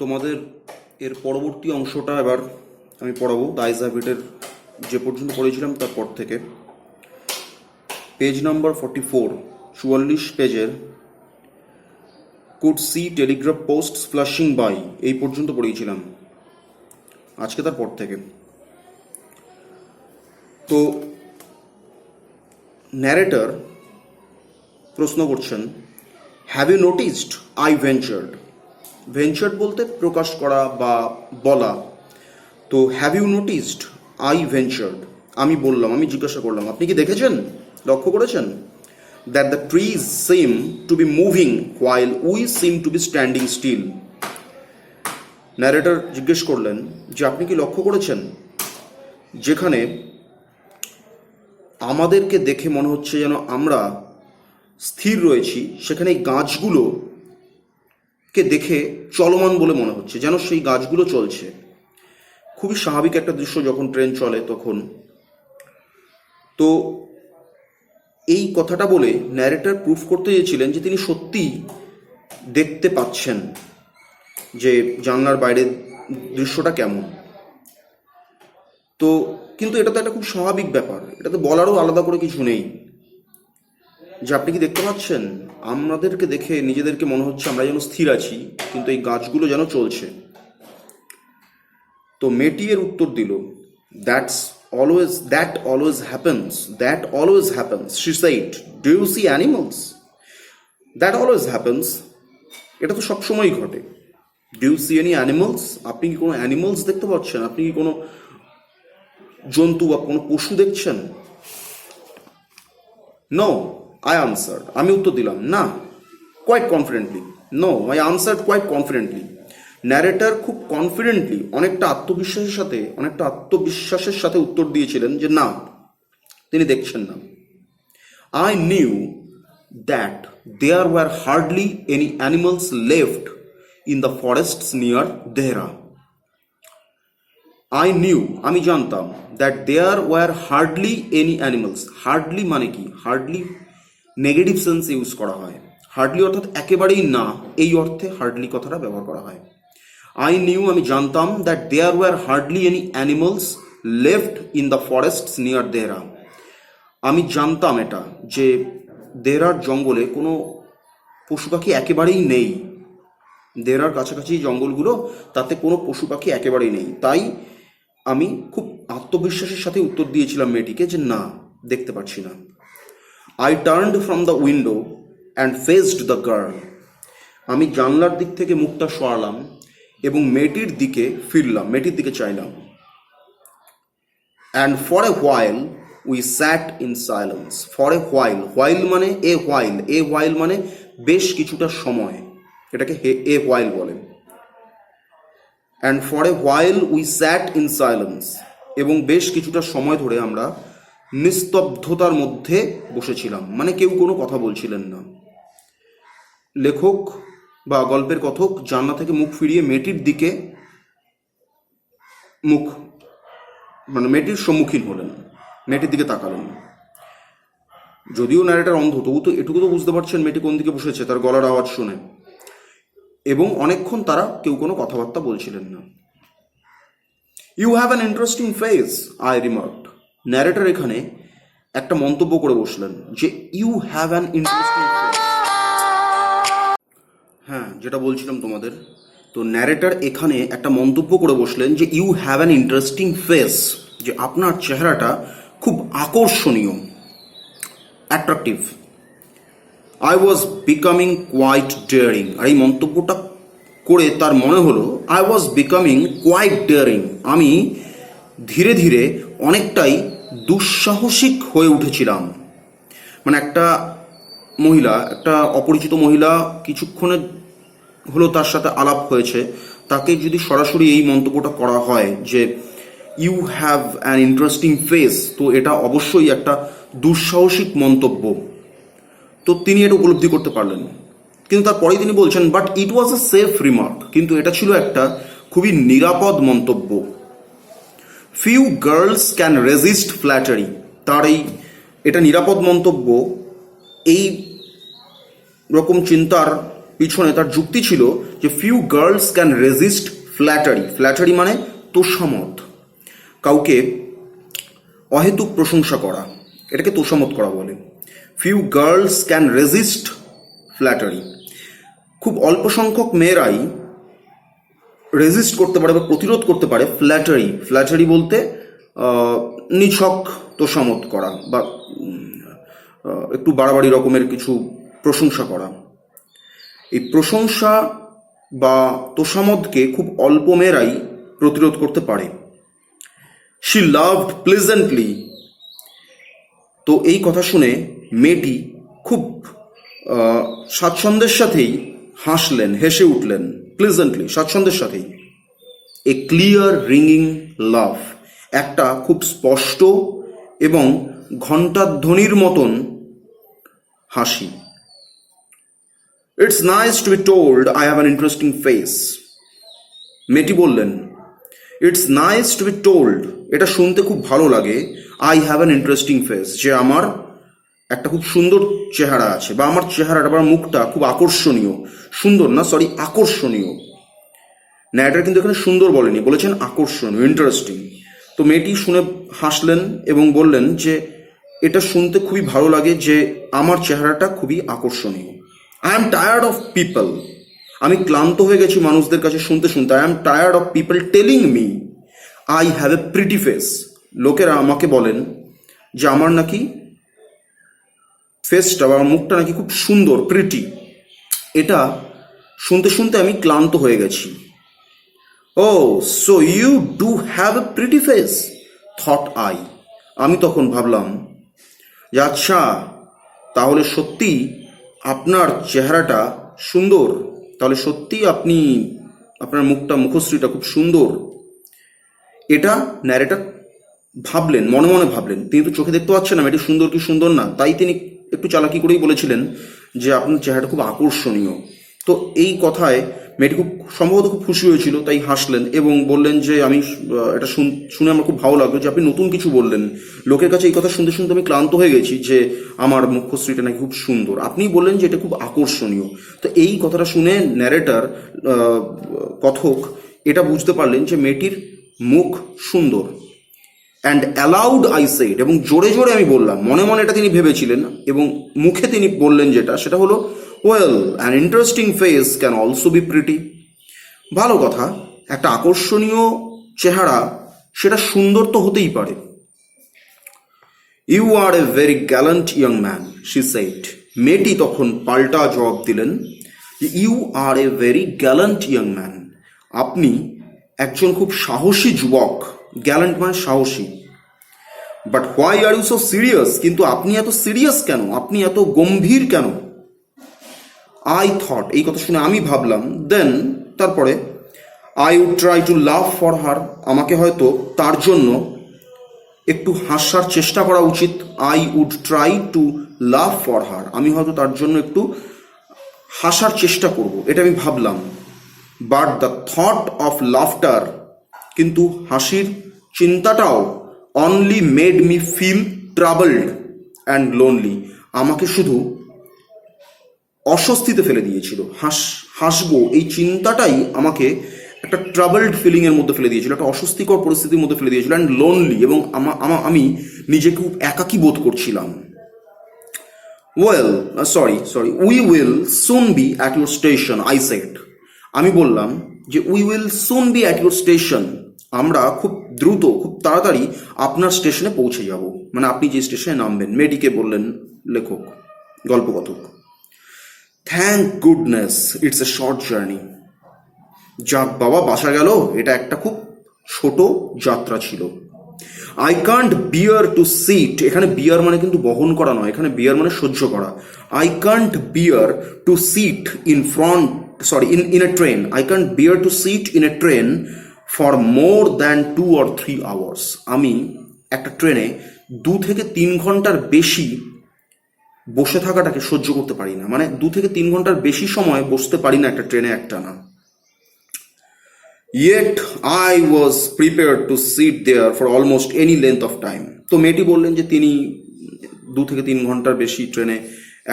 তোমাদের এর পরবর্তী অংশটা এবার আমি পড়াবো। দ্য আইজ হ্যাভ ইটের যে পর্যন্ত পড়েছিলাম তারপর থেকে পেজ নাম্বার 44 পেজের could see telegraph post flashing by এই পর্যন্ত পড়িয়েছিলাম আজকে তারপর থেকে। তো ন্যারেটর প্রশ্ন করছেন, have you noticed I ventured. Ventured বলতে প্রকাশ করা বা বলা। তো have you noticed I ventured, আমি বললাম, আমি জিজ্ঞাসা করলাম, আপনি কি দেখেছেন, লক্ষ্য করেছেন, that the trees seem to be moving while we seem to be standing still. Narrator জিজ্ঞেস করলেন যে আপনি কি লক্ষ্য করেছেন যেখানে আমাদেরকে দেখে মনে হচ্ছে যেন আমরা স্থির রয়েছি, সেখানে এই গাছগুলোকে দেখে চলমান বলে মনে হচ্ছে, যেন সেই গাছগুলো চলছে। খুবই স্বাভাবিক একটা দৃশ্য যখন ট্রেন চলে তখন। তো এই কথাটা বলে ন্যারেটর প্রুফ করতে চেয়েছিলেন যে তিনি সত্যিই দেখতে পাচ্ছেন যে জানলার বাইরের দৃশ্যটা কেমন। তো কিন্তু এটা তো একটা খুব স্বাভাবিক ব্যাপার, এটাতে বলারও আলাদা করে কিছু নেই যে আপনি কি দেখতে পাচ্ছেন, আমাদেরকে দেখে নিজেদেরকে মনে হচ্ছে আমরা যেন স্থির আছি কিন্তু এই গাছগুলো যেন চলছে। তো মেয়েটি এর উত্তর দিল, that always happens she said, do you see animals? That always happens, এটা তো সবসময়ই ঘটে। Do you see any animals? আপনি কি কোনো অ্যানিমালস দেখতে পাচ্ছেন, আপনি কি কোনো জন্তু বা কোনো পশু দেখছেন? No, I answered, আমি উত্তর দিলাম না, quite confidently. No, I answered quite confidently. Narrator খুব কনফিডেন্টলি, অনেকটা আত্মবিশ্বাসের সাথে উত্তর দিয়েছিলেন যে না, তিনি দেখছেন না। I knew that there were hardly any animals left in the forests near Dehra. I knew, আমি জানতাম, that there were hardly any animals. Hardly মানে কি? Hardly নেগেটিভ সেন্স ইউজ করা হয়। হার্ডলি অর্থাৎ একেবারেই না, এই অর্থে হার্ডলি কথাটা ব্যবহার করা হয়। I knew, আমি জানতাম, that there were hardly any animals left in the forests near Dehra. আমি জানতাম এটা যে দেহরার জঙ্গলে কোনো পশু পাখি একেবারেই নেই। দেহরার কাছাকাছি জঙ্গলগুলো, তাতে কোনো পশু পাখি একেবারেই নেই। তাই আমি খুব আত্মবিশ্বাসের সাথে উত্তর দিয়েছিলাম মেয়েটিকে যে না, দেখতে পাচ্ছি না। I turned from the window and faced the girl. আমি জানলার দিক থেকে মুখটা সরালাম এবং মেয়েটির দিকে ফিরলাম, মেয়েটির দিকে চাইলাম। And for a while we sat in silence. For a while মানে a while মানে বেশ কিছুটা সময়, এটাকে a while বলে। And for a while we sat in silence, এবং বেশ কিছুটা সময় ধরে আমরা নিস্তব্ধতার মধ্যে বসেছিলাম, মানে কেউ কোনো কথা বলছিলেন না। লেখক বা গল্পের কথক জানলা থেকে মুখ ফিরিয়ে মেয়েটির দিকে মেয়েটির সম্মুখীন হলেন, মেয়েটির দিকে তাকালেন। যদিও ন্যারেটর অন্ধ, তবু তো এটুকু তো বুঝতে পারছেন মেয়েটি কোন দিকে বসেছে তার গলার আওয়াজ শুনে। এবং অনেকক্ষণ তারা কেউ কোনো কথাবার্তা বলছিলেন না। You have an interesting face, I remarked. Narrator এখানে একটা মন্তব্য করে বসলেন যে you have an interesting face. হ্যাঁ, যেটা বলছিলাম তোমাদের, তো ন্যারেটর এখানে একটা মন্তব্য করে বসলেন যে you have an interesting face, যে আপনার চেহারাটা খুব আকর্ষণীয়, attractive. I was becoming quite daring. আর এই মন্তব্যটা করে তার মনে হলো I was becoming quite daring, আমি ধীরে ধীরে অনেকটাই দুঃসাহসিক হয়ে উঠেছিলাম। মানে একটা অপরিচিত মহিলা, কিছুক্ষণের হলো তার সাথে আলাপ হয়েছে, তাকে যদি সরাসরি এই মন্তব্যটা করা হয় যে you have an interesting face, তো এটা অবশ্যই একটা দুঃসাহসিক মন্তব্য। তো তিনি এটা উপলব্ধি করতে পারলেন। কিন্তু তারপরেই তিনি বলছেন, but it was a safe remark, কিন্তু এটা ছিল একটা খুবই নিরাপদ মন্তব্য। Few girls can resist flattery, তার এটা নিরাপদ মন্তব্য, এই রকম চিন্তার পিছনে তার যুক্তি ছিল যে few girls can resist flattery. Flattery মানে তোষামত, কাউকে অহেতুক প্রশংসা করা, এটাকে তোষামত করা বলে। Few girls can resist flattery, খুব অল্প সংখ্যক মেয়েরাই রেজিস্ট করতে পারে বা প্রতিরোধ করতে পারে ফ্ল্যাটারি। ফ্ল্যাটারি বলতে নিছক তোষামত করা বা একটু বাড়াবাড়ি রকমের কিছু প্রশংসা করা। এই প্রশংসা বা তোষামতকে খুব অল্প মেয়েরাই প্রতিরোধ করতে পারে। She laughed pleasantly. তো এই কথা শুনে মেয়েটি খুব স্বাচ্ছন্দ্যের সাথেই হাসলেন, হেসে উঠলেন। প্লেজেন্টলি, স্বাচ্ছন্দ্যের সাথেই। এ ক্লিয়ার রিঙ্গিং লাভ, একটা খুব স্পষ্ট এবং ঘণ্টাধ্বনির মতন হাসি। It's nice to be told I have an interesting face. মেয়েটি বললেন, it's nice to be told, এটা শুনতে খুব ভালো লাগে, I have an interesting face, যে আমার একটা খুব সুন্দর চেহারা আছে, বা আমার চেহারাটা বা মুখটা খুব আকর্ষণীয়। সুন্দর না, সরি, আকর্ষণীয়। ন্যারেটর কিন্তু এখানে সুন্দর বলেনি, বলেছেন আকর্ষণীয়, ইন্টারেস্টিং। তো মেয়েটি শুনে হাসলেন এবং বললেন যে এটা শুনতে খুবই ভালো লাগে যে আমার চেহারাটা খুবই আকর্ষণীয়। I am tired of people, আমি ক্লান্ত হয়ে গেছি মানুষদের কাছে শুনতে শুনতে। I am tired of people telling me I have a pretty face. লোকেরা আমাকে বলেন যে আমার নাকি ফেসটা বা মুখটা নাকি খুব সুন্দর, প্রিটি। এটা শুনতে শুনতে আমি ক্লান্ত হয়ে গেছি। Oh so you do have a pretty face, thought I. আমি তখন ভাবলাম যে আচ্ছা, তাহলে সত্যি আপনার চেহারাটা সুন্দর, তাহলে সত্যি আপনার মুখশ্রীটা খুব সুন্দর। এটা ন্যারেটর ভাবলেন, মনে মনে ভাবলেন। তিনি তো চোখে দেখতে পাচ্ছেন না এটি সুন্দর কি সুন্দর না, তাই তিনি একটু চালাকি করেই বলেছিলেন যে আপনার চেহারাটা খুব আকর্ষণীয়। তো এই কথায় মেয়েটি খুব সম্ভবত খুব খুশি হয়েছিল, তাই হাসলেন এবং বললেন যে আমি এটা শুনে আমার খুব ভালো লাগলো যে আপনি নতুন কিছু বললেন। লোকের কাছে এই কথা শুনতে শুনতে আমি ক্লান্ত হয়ে গেছি যে আমার মুখশ্রীটা নাকি খুব সুন্দর, আপনি বললেন যে এটা খুব আকর্ষণীয়। তো এই কথাটা শুনে ন্যারেটর, কথক, এটা বুঝতে পারলেন যে মেয়েটির মুখ সুন্দর। অ্যান্ড অ্যালাউড আই সেড, এবং জোরে জোরে আমি বললাম, মনে মনে এটা তিনি ভেবেছিলেন এবং মুখে তিনি বললেন সেটা হলো, well an interesting face can also be pretty. ভালো কথা, একটা আকর্ষণীয় চেহারা সেটা সুন্দর তো হতেই পারে। You are a very gallant young man, she said. মেয়েটি তখন পাল্টা জবাব দিলেন, you are a very gallant young man, আপনি একজন খুব সাহসী যুবক। গ্যালেন্ট মানে সাহসী। But why are you so serious, কিন্তু আপনি এত সিরিয়াস কেন, আপনি এত গম্ভীর কেন? আই থট, এই কথা শুনে আমি ভাবলাম, দেন, তারপরে, I would try to laugh for her, আমাকে হয়তো তার জন্য একটু হাসার চেষ্টা করা উচিত। I would try to laugh for her, আমি হয়তো তার জন্য একটু হাসার চেষ্টা করব, এটা আমি ভাবলাম। But the thought of laughter, কিন্তু হাসির চিন্তাটাও, only made me feel troubled and lonely, আমাকে শুধু অস্বস্তিতে ফেলে দিয়েছিল। হাসবো এই চিন্তাটাই আমাকে একটা ট্রাবলড ফিলিং এর মধ্যে ফেলে দিয়েছিল, একটা অস্বস্তিকর পরিস্থিতির মধ্যে ফেলে দিয়েছিল। অ্যান্ড লোনলি, এবং আমি নিজেকে খুব একাকী বোধ করছিলাম। Well sorry we will soon B at your station, I said. আমি বললাম যে we will soon B at your station, আমরা খুব দ্রুত, খুব তাড়াতাড়ি আপনার স্টেশনে পৌঁছে যাব, মানে আপনি যে স্টেশনে নামবেন। মেয়েটিকে বললেন লেখক, গল্পকথক। Thank goodness it's a short journey, যাক বাবা, বাসা গেল, এটা একটা খুব ছোট যাত্রা ছিল। I can't bear to sit, এখানে বিয়ার মানে কিন্তু বহন করা নয়, এখানে বিয়ার মানে সহ্য করা। I can't bear to sit in a train, I can't bear to sit in a train for more than 2 or 3 hours, আমি একটা ট্রেনে 2 থেকে 3 ঘন্টার বেশি বসে থাকাটাকে সহ্য করতে পারি না, মানে 2 থেকে 3 ঘন্টার বেশি সময় বসতে পারি না একটা ট্রেনে একটানা। Yet I was prepared to sit there for almost any length of time. তো মেয়েটি বললেন যে তিনি 2 থেকে 3 ঘন্টার বেশি ট্রেনে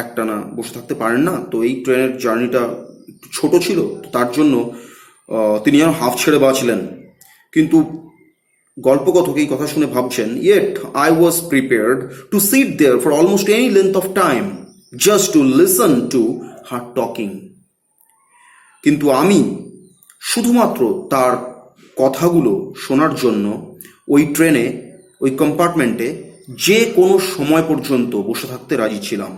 একটানা বসে থাকতে পারেন না, তো এই ট্রেনের জার্নিটা একটু ছোট ছিল, তার জন্য তিনি যেন হাফ ছেড়ে বাঁচলেন। কিন্তু গল্পকথক এই কথা শুনে ভাবছেন, yet I was prepared to sit there for almost any length of time just to listen to her talking. কিন্তু আমি শুধুমাত্র তার কথাগুলো শোনার জন্য ওই ট্রেনে, ওই কম্পার্টমেন্টে যে কোনো সময় পর্যন্ত বসে থাকতে রাজি ছিলাম।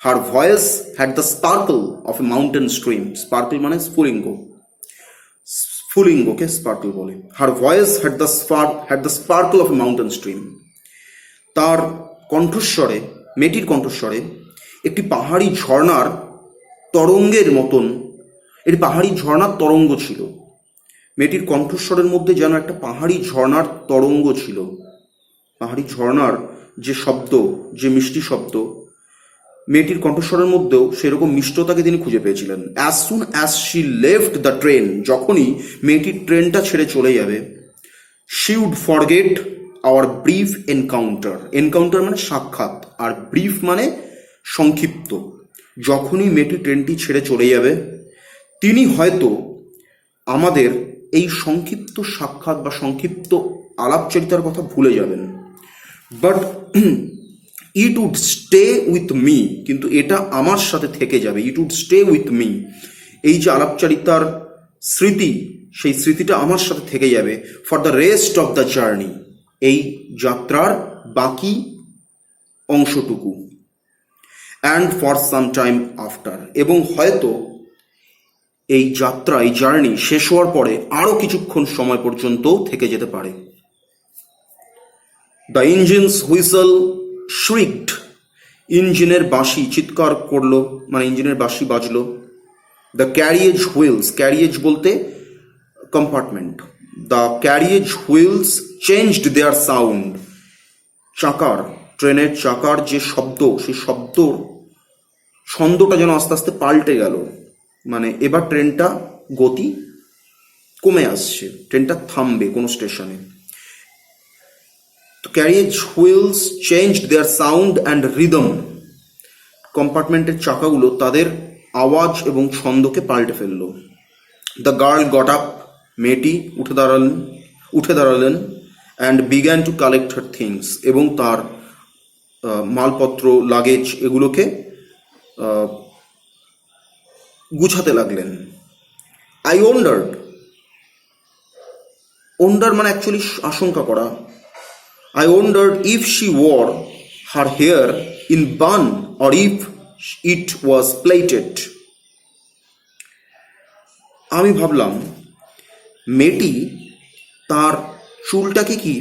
Her voice had the sparkle of a mountain stream. Sparkle মানে স্ফুলিঙ্গ, স্ফুলিঙ্গকে স্পার্কল বলে। Her voice had the sparkle of a mountain stream. তার কণ্ঠস্বরে, মেয়েটির কণ্ঠস্বরে একটি পাহাড়ি ঝর্ণার তরঙ্গের মতন, এটি পাহাড়ি ঝর্ণার তরঙ্গ ছিল। মেয়েটির কণ্ঠস্বরের মধ্যে যেন একটা পাহাড়ি ঝর্ণার তরঙ্গ ছিল। পাহাড়ি ঝর্ণার যে শব্দ, যে মিষ্টি শব্দ, মেয়েটির কণ্ঠস্বরের মধ্যেও সেরকম মিষ্টতাকে তিনি খুঁজে পেয়েছিলেন। As soon as she left the train, যখনই মেয়েটির ট্রেনটা ছেড়ে চলে যাবে, she would forget our brief encounter. Encounter মানে সাক্ষাৎ, আর ব্রিফ মানে সংক্ষিপ্ত। যখনই মেয়েটি ট্রেনটি ছেড়ে চলে যাবে, তিনি হয়তো আমাদের এই সংক্ষিপ্ত সাক্ষাৎ বা সংক্ষিপ্ত আলাপচারিতার কথা ভুলে যাবেন। But it would stay with me, কিন্তু এটা আমার সাথে থেকে যাবে। It would stay with me, এই যে আলাপচারিতার স্মৃতি, সেই স্মৃতিটা আমার সাথে থেকে যাবে for the rest of the journey, এই যাত্রার বাকি অংশটুকু। And for some time after, এবং হয়তো এই যাত্রা, এই জার্নি শেষ হওয়ার পরে আরও কিছুক্ষণ সময় পর্যন্ত থেকে যেতে পারে। দ্য ইঞ্জিনস হুইসল shrieked, ইঞ্জিনের বাঁশি চিৎকার করলো, মানে ইঞ্জিনের বাঁশি বাজলো। দ্য ক্যারিয়েজ হুইলস, ক্যারিয়েজ বলতে compartment, the carriage wheels changed their sound, চাকার, ট্রেনের চাকার যে শব্দ, সেই শব্দর ছন্দটা যেন আস্তে আস্তে পাল্টে গেল। মানে এবার ট্রেনটা গতি কমে আসছে, ট্রেনটা থামবে কোনো স্টেশনে। Carriage wheels changed their sound and rhythm, কম্পার্টমেন্টের চাকাগুলো তাদের আওয়াজ এবং ছন্দকে পাল্টে ফেললো। দ্য গার্ল গট আপ, মেয়েটি উঠে দাঁড়ালেন and began to collect her things, এবং তার মালপত্র, লাগেজ, এগুলোকে গুছাতে লাগলেন। আই ওন্ডার্ড, ওন্ডার মানে অ্যাকচুয়ালি আশঙ্কা করা। I wondered if she wore her hair in bun or if it was plaited. আমি ভাবলাম মেয়েটি তার চুলটাকে কি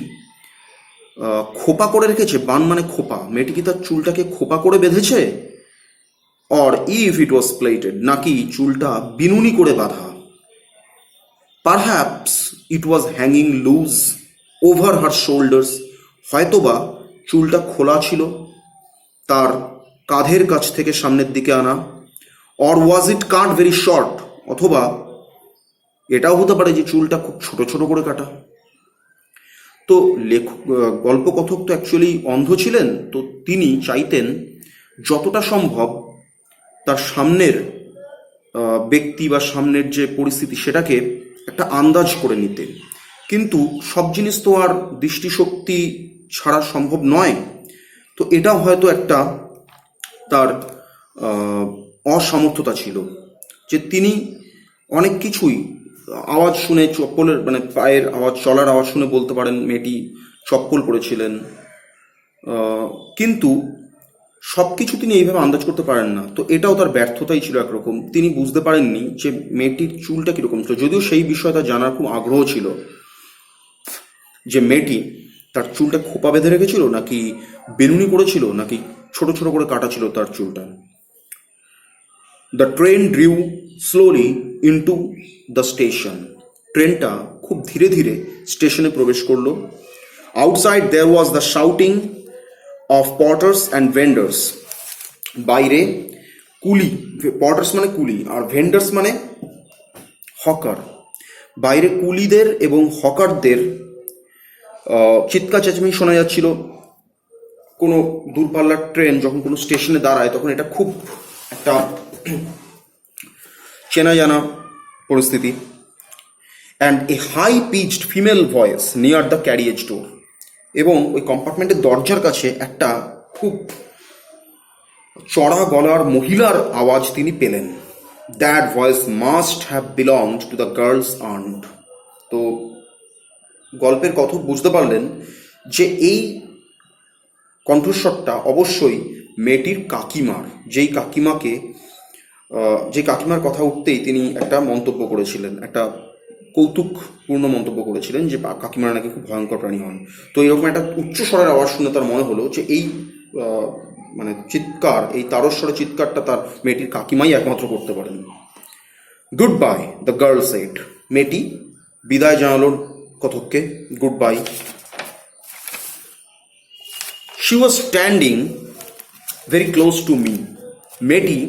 খোপা করে রেখেছে। বান মানে খোপা, মেয়েটি কি তার চুলটাকে খোপা করে বেঁধেছে, or if it was plaited, নাকি চুলটা বিনুনি করে বাঁধা। Perhaps it was hanging loose over her shoulders, হয়তোবা চুলটা খোলা ছিল, তার কাঁধের কাছ থেকে সামনের দিকে আনা। Or was it cut very short, অথবা এটাও হতে পারে যে চুলটা খুব ছোট ছোট করে কাটা। তো গল্পকথক তো অ্যাকচুয়ালি অন্ধ ছিলেন, তো তিনি চাইতেন যতটা সম্ভব তার সামনের ব্যক্তি বা সামনের যে পরিস্থিতি সেটাকে একটা আন্দাজ করে নিতে। কিন্তু সব জিনিস তো আর দৃষ্টিশক্তি ছাড়া সম্ভব নয়। তো এটা হয়তো একটা তার অসামর্থ্যতা ছিল, যে তিনি অনেক কিছুই আওয়াজ শুনে, চপ্পলের মানে পায়ের আওয়াজ, চলার আওয়াজ শুনে বলতে পারেন মেয়েটি চপ্পল পরেছিলেন, কিন্তু সব কিছু তিনি এইভাবে আন্দাজ করতে পারেন না। তো এটাও তার ব্যর্থতাই ছিল একরকম। তিনি বুঝতে পারেননি যে মেয়েটির চুলটা কীরকম ছিল, যদিও সেই বিষয়ে তার জানার খুব আগ্রহ ছিল, যে মেয়েটি তার চুলটা খোপা বেঁধে রেখেছিল, নাকি বেনুনি করেছিল, নাকি ছোট ছোট করে কাটা ছিল তার চুলটা। The train drew slowly into the station, ট্রেনটা খুব ধীরে ধীরে স্টেশনে প্রবেশ করলো। Outside there was the shouting of porters and vendors, বাইরে কুলি, পটার্স মানে কুলি আর ভেন্ডার্স মানে হকার, বাইরে কুলিদের এবং হকারদের চিৎকার চেঁচামেচি শোনা যাচ্ছিল। কোনো দূরপাল্লার ট্রেন যখন কোনো স্টেশনে দাঁড়ায়, তখন এটা খুব একটা চেনা জানা পরিস্থিতি। And a high pitched female voice near the carriage door, এবং ওই কম্পার্টমেন্টের দরজার কাছে একটা খুব চড়া গলার মহিলার আওয়াজ তিনি পেলেন। That voice must have belonged to the girl's aunt. তো গল্পের কথক বুঝতে পারলেন যে এই কণ্ঠস্বরটা অবশ্যই মেয়েটির কাকিমার, যে কাকিমার কথা উঠতেই তিনি একটা মন্তব্য করেছিলেন, একটা কৌতুকপূর্ণ মন্তব্য করেছিলেন যে কাকিমারা নাকি খুব ভয়ঙ্কর প্রাণী হন। তো এরকম একটা উচ্চ স্বরের আওয়াজ শুনে তার মনে হলো যে এই মানে চিৎকার, এই তারস্বরে চিৎকারটা তার মেয়েটির কাকিমাই একমাত্র করতে পারেন। Good bye the girl said, মেয়েটি বিদায় জানালো কথককে, good bye. She was standing very close to me, মেয়েটি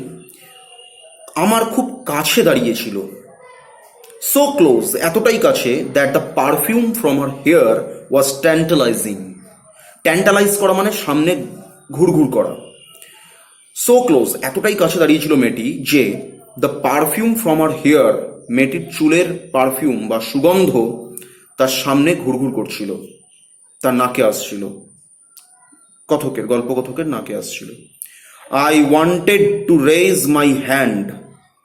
আমার খুব কাছে দাঁড়িয়েছিল। সো ক্লোজ, এতটাই কাছে, that the perfume from her hair was tantalizing. Tantalize করা মানে সামনে ঘুরঘুর করা। সো ক্লোজ, এতটাই কাছে দাঁড়িয়েছিল মেয়েটি যে the perfume from her hair, মেয়েটির চুলের পারফিউম বা সুগন্ধ তার সামনে ঘুরঘুর করছিল, তার নাকে আসছিল, গল্পকথকের নাকে আসছিল। I wanted to raise my hand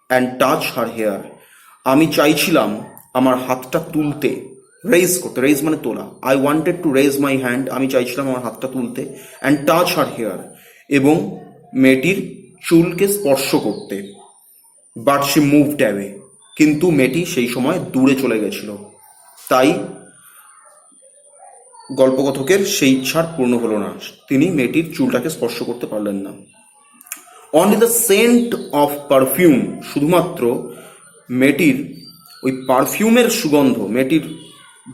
and touch her hair, আমি চাইছিলাম আমার হাতটা তুলতে, রেজ করতে, রেজ মানে তোলা। I wanted to raise my hand, আমি চাইছিলাম আমার হাতটা তুলতে, অ্যান্ড টাচ হার হেয়ার, এবং মেয়েটির চুলকে স্পর্শ করতে। বাট শি মুভড অ্যাওয়ে, কিন্তু মেয়েটি সেই সময় দূরে চলে গেছিল, তাই গল্পকথকের সেই ইচ্ছার পূর্ণ হলো না, তিনি মেয়েটির চুলটাকে স্পর্শ করতে পারলেন না। Only the scent of perfume, শুধুমাত্র মেয়েটির ওই পারফিউমের সুগন্ধ, মেয়েটির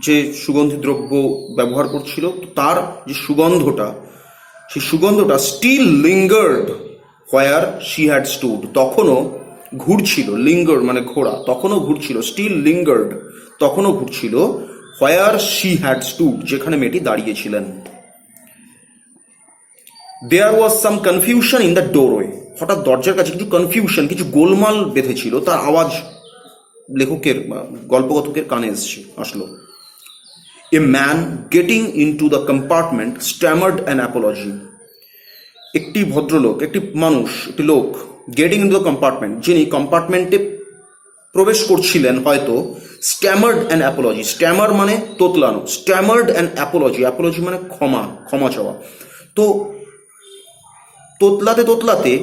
যে সুগন্ধি দ্রব্য ব্যবহার করছিল তার যে সুগন্ধটা, সেই সুগন্ধটা still lingered where she had stood, তখনও ঘুরছিল, লিঙ্গার মানে ঘোরা, তখনও ঘুরছিল, স্টিল লিঙ্গার্ড, তখনও ঘুরছিল, হোয়ার শি হ্যাড স্টুড, যেখানে মেয়েটি দাঁড়িয়েছিলেন। দেয়ার ওয়াজ সাম কনফিউশন ইন দ্য ডোরওয়ে, হঠাৎ দরজার কাছে কিছু কনফিউশন, কিছু গোলমাল বেঁধেছিল, তার আওয়াজ লেখকের গল্পকথকের কানে আসলো। A man getting into the compartment stammered an apology, একটি ভদ্রলোক, একটি মানুষ, একটি লোক, গেটিং ইনটু দ্য কম্পার্টমেন্ট, যিনি কম্পার্টমেন্টে প্রবেশ করছিলেন হয়তো, স্ট্যামার্ড অ্যান অ্যাপোলজি, স্ট্যামার মানে তোতলানো, স্ট্যামার্ড অ্যান অ্যাপোলজি, অ্যাপোলজি মানে ক্ষমা চাওয়া। তো তোতলাতে তোতলাতে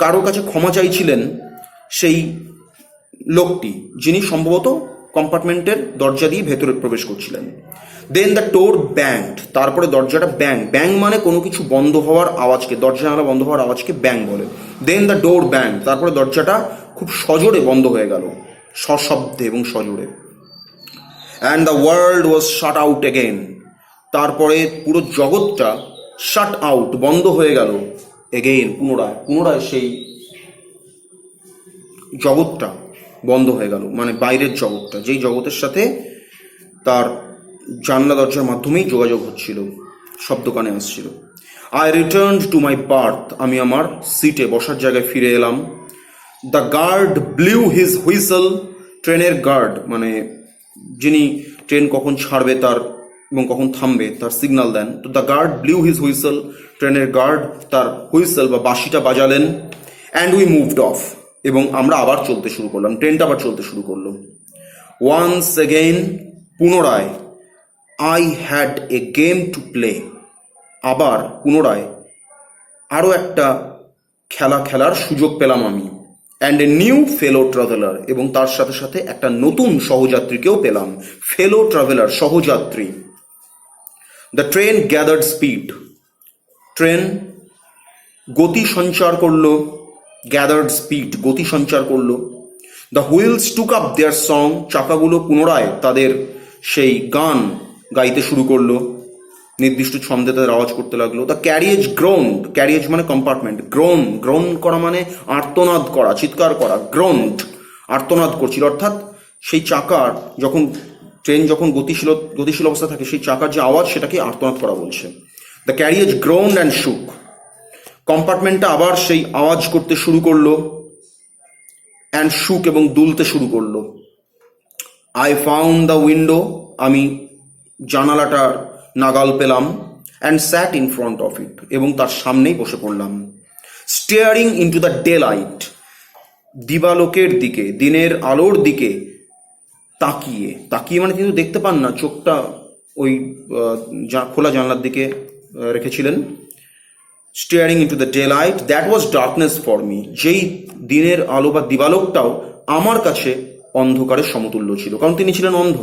কারো কাছে ক্ষমা চাইছিলেন সেই লোকটি, যিনি সম্ভবত কম্পার্টমেন্টের দরজা দিয়ে ভেতরে প্রবেশ করছিলেন। দেন দ্য ডোর ব্যাংড, তারপরে দরজাটা ব্যাং মানে কোনো কিছু বন্ধ হওয়ার আওয়াজকে, দরজা জানালা বন্ধ হওয়ার আওয়াজকে ব্যাং বলে। দেন দ্য ডোর ব্যাংড, তারপরে দরজাটা খুব সজোরে বন্ধ হয়ে গেল, সশব্দে এবং সজোরে। And the world was shut out again, তারপরে পুরো জগৎটা শাট আউট, বন্ধ হয়ে গেল, এগেইন পুনরায় সেই জগৎটা বন্ধ হয়ে গেল, মানে বাইরের জগৎটা, যেই জগতের সাথে তার জানলা দরজার মাধ্যমেই যোগাযোগ হচ্ছিল, শব্দ কানে আসছিল। I returned to my berth, আমি আমার সিটে বসার জায়গায় ফিরে এলাম। The guard blew his whistle, ট্রেনের গার্ড মানে যিনি ট্রেন কখন ছাড়বে তার এবং কখন থামবে তার সিগন্যাল দেন। তো the guard blew his whistle, ট্রেনের গার্ড তার হুইসেল বা বাঁশিটা বাজালেন। অ্যান্ড উই মুভড অফ, এবং আমরা আবার চলতে শুরু করলাম, ট্রেনটা আবার চলতে শুরু করলো। ওয়ান্স এগেইন, পুনরায়, I had a game to play, আবার পুনরায় আরও একটা খেলার সুযোগ পেলাম আমি। And a new fellow traveller, এবং তার সাথে সাথে একটা নতুন সহযাত্রীকেও পেলাম, ফেলো ট্রাভেলার, সহযাত্রী। The train gathered speed, train গতি সঞ্চার করলো, গ্যাদার্ড স্পিড গতি সঞ্চার করলো। The wheels took up their song, চাকাগুলো পুনরায় তাদের সেই গান গাইতে শুরু করলো, নির্দিষ্ট ছন্দে তাদের আওয়াজ করতে লাগলো। দ্য ক্যারিয়েজ গ্রোন্ড, ক্যারিয়েজ মানে কম্পার্টমেন্ট, গ্রোন করা মানে আর্তনাদ করা, চিৎকার করা, গ্রোন্ড আর্তনাদ করছিল, অর্থাৎ সেই চাকার ট্রেন যখন গতিশীল অবস্থা থাকে, সেই চাকার যে আওয়াজ সেটাকে আর্তনাদ করা বলছে। দ্য ক্যারিয়েজ গ্রোন্ড অ্যান্ড শুক, কম্পার্টমেন্টটা আবার সেই আওয়াজ করতে শুরু করলো। অ্যান্ড শুক, এবং দুলতে শুরু করলো। আই ফাউন্ড দ্য উইন্ডো, আমি জানালাটার নাগাল পেলাম। And sat in front of it, এবং তার সামনেই বসে পড়লাম। Staring into the daylight, দিবালোকের দিকে, দিনের আলোর দিকে তাকিয়ে, তাকিয়ে মানে কিন্তু দেখতে পান না, চোখটা ওই খোলা জানলার দিকে রেখেছিলেন। Staring into the daylight that was darkness for me, যেই দিনের আলো বা দিবালোকটাও আমার কাছে অন্ধকারের সমতুল্য ছিল, কারণ তিনি ছিলেন অন্ধ।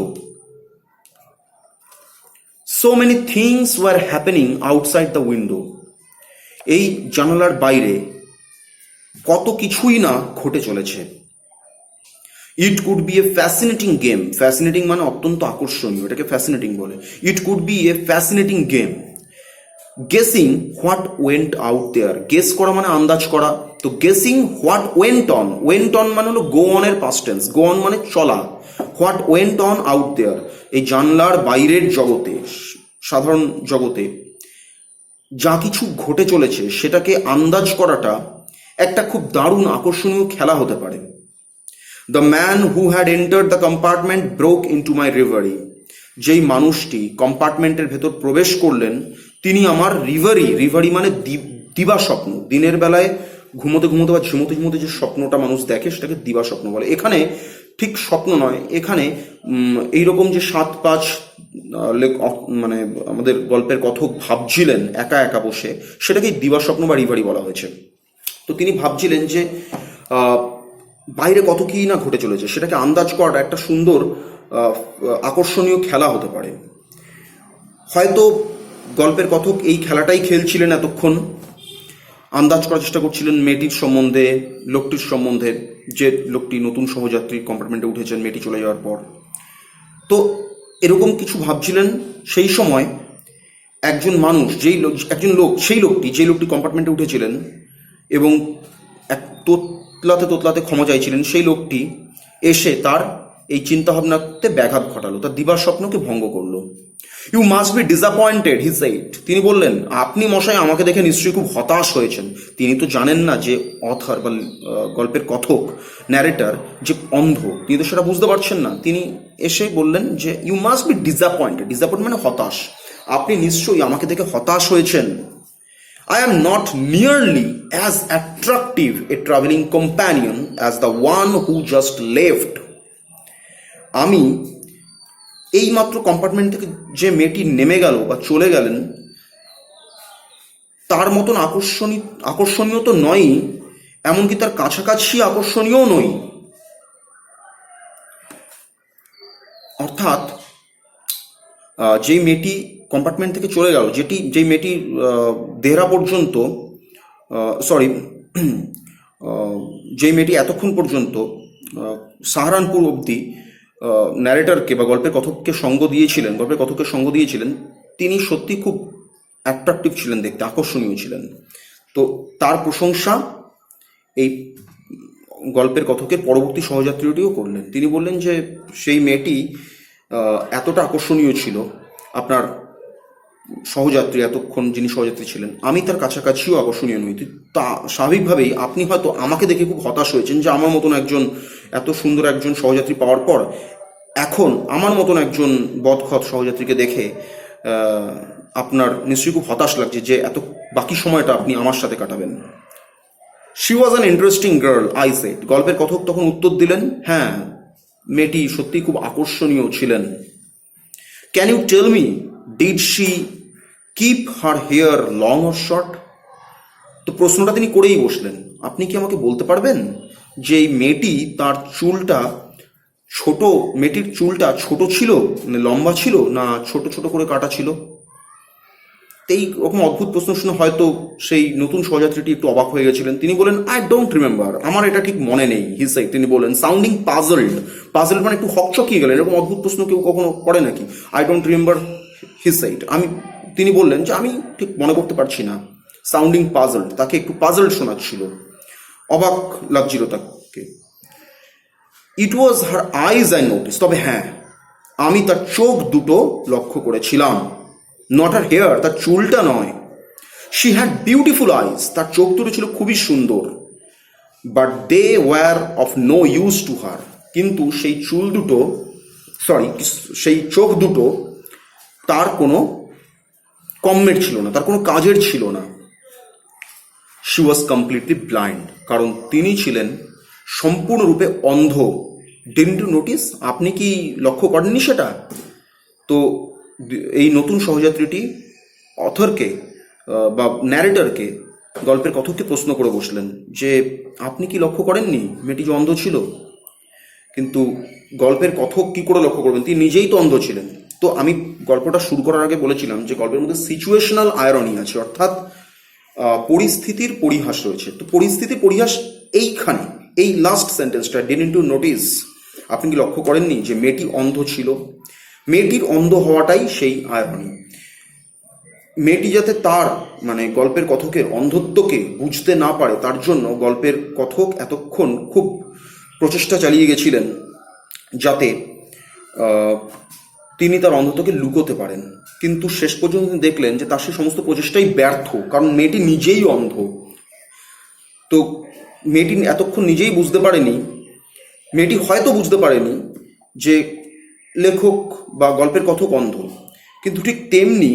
So many things were happening outside the window, এই জানালার বাইরে কত কিছুই না ঘটে চলেছে। It could be a fascinating game, fascinating মানে অত্যন্ত আকর্ষণীয়, এটাকে ফ্যাসিনেটিং বলে। It could be a fascinating game guessing what went out there, guess করা মানে আন্দাজ করা, তো guessing what went on, went on মানে হলো গো অনের পাস্ট টেন্স, গো অন মানে চলা, হোয়াট ওয়েন্ট অন আউট দেয়ার, এই জানলার বাইরের জগতে, সাধারণ জগতে যা কিছু ঘটে চলেছে সেটাকে আন্দাজ করাটা একটা খুব দারুণ আকর্ষণীয় খেলা হতে পারে। The man who had entered the compartment broke into my reverie, যেই মানুষটি কম্পার্টমেন্টের ভেতর প্রবেশ করলেন তিনি আমার রিভারি মানে দিবা স্বপ্ন, দিনের বেলায় ঘুমোতে ঘুমোতে বা ঝুমোতে ঝুমোতে যে স্বপ্নটা মানুষ দেখে সেটাকে দিবা স্বপ্ন বলে। এখানে ঠিক স্বপ্ন নয়, এখানে এইরকম যে 7-5 মানে আমাদের গল্পের কথক ভাবছিলেন একা একা বসে, সেটাকেই দিবা স্বপ্ন বা রিভারি বলা হয়েছে। তো তিনি ভাবছিলেন যে বাইরে কত কি না ঘটে চলেছে, সেটাকে আন্দাজ করাটা একটা সুন্দর আকর্ষণীয় খেলা হতে পারে। হয়তো গল্পের কথক এই খেলাটাই খেলছিলেন এতক্ষণ, আন্দাজ করার চেষ্টা করছিলেন মেয়েটির সম্বন্ধে, লোকটির সম্বন্ধে, যে লোকটি নতুন সহযাত্রী কম্পার্টমেন্টে উঠেছেন মেয়েটি চলে যাওয়ার পর। তো এরকম কিছু ভাবছিলেন সেই সময় একজন মানুষ, একজন লোক, সেই লোকটি যে লোকটি কম্পার্টমেন্টে উঠেছিলেন এবং এক তোতলাতে ক্ষমা চাইছিলেন, সেই লোকটি এসে তার এই চিন্তাভাবনাতে ব্যাঘাত ঘটালো, তার দিবার স্বপ্নকে ভঙ্গ করলো। You must be disappointed he said, তিনি বললেন আপনি মশাই আমাকে দেখে নিশ্চয়ই খুব হতাশ হয়েছেন। তিনি তো জানেন না যে অথর বা গল্পের কথক, ন্যারেটর যে অন্ধ, তিনি তো সেটা বুঝতে পারছেন না। তিনি এসে বললেন যে you must be disappointed, disappoint মানে হতাশ, আপনি নিশ্চয়ই আমাকে দেখে হতাশ হয়েছেন। I am not nearly as attractive a traveling companion as the one who just left. আমি এইমাত্র কম্পার্টমেন্ট থেকে যে মেয়েটি নেমে গেল বা চলে গেলেন তার মতন আকর্ষণীয় তো নয়ই, এমনকি তার কাছাকাছি আকর্ষণীয় নই। অর্থাৎ যেই মেয়েটি কম্পার্টমেন্ট থেকে চলে গেল, যেই মেয়েটি দেহরা পর্যন্ত যেই মেয়েটি এতক্ষণ পর্যন্ত সাহারানপুর অবধি ন্যারেটরকে বা গল্পের কথককে সঙ্গ দিয়েছিলেন, তিনি সত্যি খুব অ্যাট্রাকটিভ ছিলেন, দেখতে আকর্ষণীয় ছিলেন। তো তার প্রশংসা এই গল্পের কথকের পরবর্তী সহযাত্রীটিও করলেন। তিনি বললেন যে সেই মেয়েটি এতটা আকর্ষণীয় ছিল, আপনার সহযাত্রী, এতক্ষণ যিনি সহযাত্রী ছিলেন, আমি তার কাছাকাছিও আকর্ষণীয় নই। তা স্বাভাবিকভাবেই আপনি হয়তো আমাকে দেখে খুব হতাশ হয়েছেন যে আমার মতন একজন এত সুন্দর একজন সহযাত্রী পাওয়ার পর এখন আমার মতন একজন বদখত সহযাত্রীকে দেখে আপনার নিশ্চয়ই খুব হতাশ লাগছে যে এত বাকি সময়টা আপনি আমার সাথে কাটাবেন। She was an interesting girl I said, গল্পের কথক তখন উত্তর দিলেন, হ্যাঁ মেয়েটি সত্যি খুব আকর্ষণীয় ছিলেন। Can you tell me did she keep her hair long or short? তো প্রশ্নটা তিনি করেই বসলেন, আপনি কি আমাকে বলতে পারবেন যে এই মেয়েটি তার চুলটা মেয়েটির চুলটা ছোট ছিল, মানে লম্বা ছিল, না ছোট ছোট করে কাটা ছিল? এই রকম অদ্ভুত প্রশ্ন শুনে হয়তো সেই নতুন সহযাত্রীটি একটু অবাক হয়ে গেছিলেন। তিনি বলেন, আই ডোন্ট রিমেম্বার, আমার এটা ঠিক মনে নেই। তিনি বলেন, সাউন্ডিং পাজলড মানে একটু হকচকিয়ে গেলেন, এরকম অদ্ভুত প্রশ্ন কেউ কখনো করে নাকি? I don't remember he said, তিনি বললেন যে আমি ঠিক মনে করতে পারছি না। সাউন্ডিং পাজলড, তাকে একটু পাজলড শোনাচ্ছিল, অবাক লাগছিল তাকে। ইট ওয়াজ হার আইজ আই নোটিস, তবে হ্যাঁ আমি তার চোখ দুটো লক্ষ্য করেছিলাম। নট হার হেয়ার, তার চুলটা নয়। শি হ্যাড বিউটিফুল আইজ, তার চোখ দুটো ছিল খুবই সুন্দর। But they were of no use to her. কিন্তু সেই সেই চোখ দুটো তার কোনো কম্মের ছিল না, তার কোনো কাজের ছিল না। শি ওয়াজ কমপ্লিটলি ব্লাইন্ড, কারণ তিনি ছিলেন সম্পূর্ণরূপে অন্ধ। Didn't you notice? আপনি কি লক্ষ্য করেননি সেটা? তো এই নতুন সহযাত্রীটি অথরকে বা ন্যারেটরকে, গল্পের কথককে প্রশ্ন করে বসলেন যে আপনি কি লক্ষ্য করেননি মেয়েটি যে অন্ধ ছিল? কিন্তু গল্পের কথক কি করে লক্ষ্য করবেন? তিনি নিজেই তো অন্ধ ছিলেন। তো আমি গল্পটা শুরু করার আগে বলেছিলাম যে গল্পের মধ্যে সিচুয়েশনাল আয়রনি আছে, অর্থাৎ পরিস্থিতির পরিহাস রয়েছে। তো পরিস্থিতির পরিহাস এইখানে, এই লাস্ট সেন্টেন্সটা, ডিডন্ট ইউ নোটিস? আপনি কি লক্ষ্য করেননি যে মেয়েটি অন্ধ ছিল? মেয়েটির অন্ধ হওয়াটাই সেই আয়রনি। মেয়েটি যাতে তার গল্পের কথকের অন্ধত্বকে বুঝতে না পারে, তার জন্য গল্পের কথক এতক্ষণ খুব প্রচেষ্টা চালিয়ে গেছিলেন যাতে তিনি তার অন্ধত্বকে লুকোতে পারেন। কিন্তু শেষ পর্যন্ত তিনি দেখলেন যে তার সেই সমস্ত প্রচেষ্টাই ব্যর্থ, কারণ মেয়েটি নিজেই অন্ধ। তো মেয়েটি এতক্ষণ নিজেই বুঝতে পারেনি, মেয়েটি হয়তো বুঝতে পারেনি যে লেখক বা গল্পের কথক অন্ধ, কিন্তু ঠিক তেমনি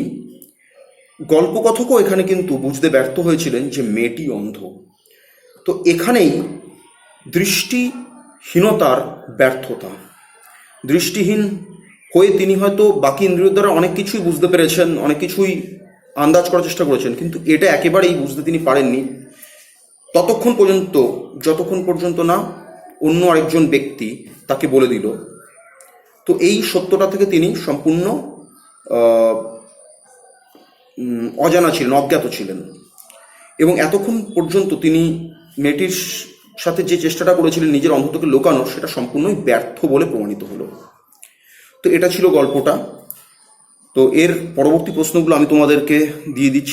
গল্পকথকও এখানে কিন্তু বুঝতে ব্যর্থ হয়েছিলেন যে মেয়েটি অন্ধ। তো এখানেই দৃষ্টিহীনতার ব্যর্থতা। দৃষ্টিহীন হয়ে তিনি হয়তো বাকি ইন্দ্রিয় দ্বারা অনেক কিছুই বুঝতে পেরেছেন, অনেক কিছুই আন্দাজ করার চেষ্টা করেছেন, কিন্তু এটা একেবারেই বুঝতে তিনি পারেননি যতক্ষণ পর্যন্ত না অন্য আরেকজন ব্যক্তি তাকে বলে দিল। তো এই সত্যটা থেকে তিনি সম্পূর্ণ অজানা ছিলেন, অজ্ঞাত ছিলেন, এবং এতক্ষণ পর্যন্ত তিনি মেয়েটির সাথে যে চেষ্টাটা করেছিলেন নিজের অন্ধত্বকে লুকানোর, সেটা সম্পূর্ণই ব্যর্থ বলে প্রমাণিত হলো। তো এটা ছিল গল্পটা। তো এর পরবর্তী প্রশ্নগুলো আমি তোমাদেরকে দিয়ে দিচ্ছি।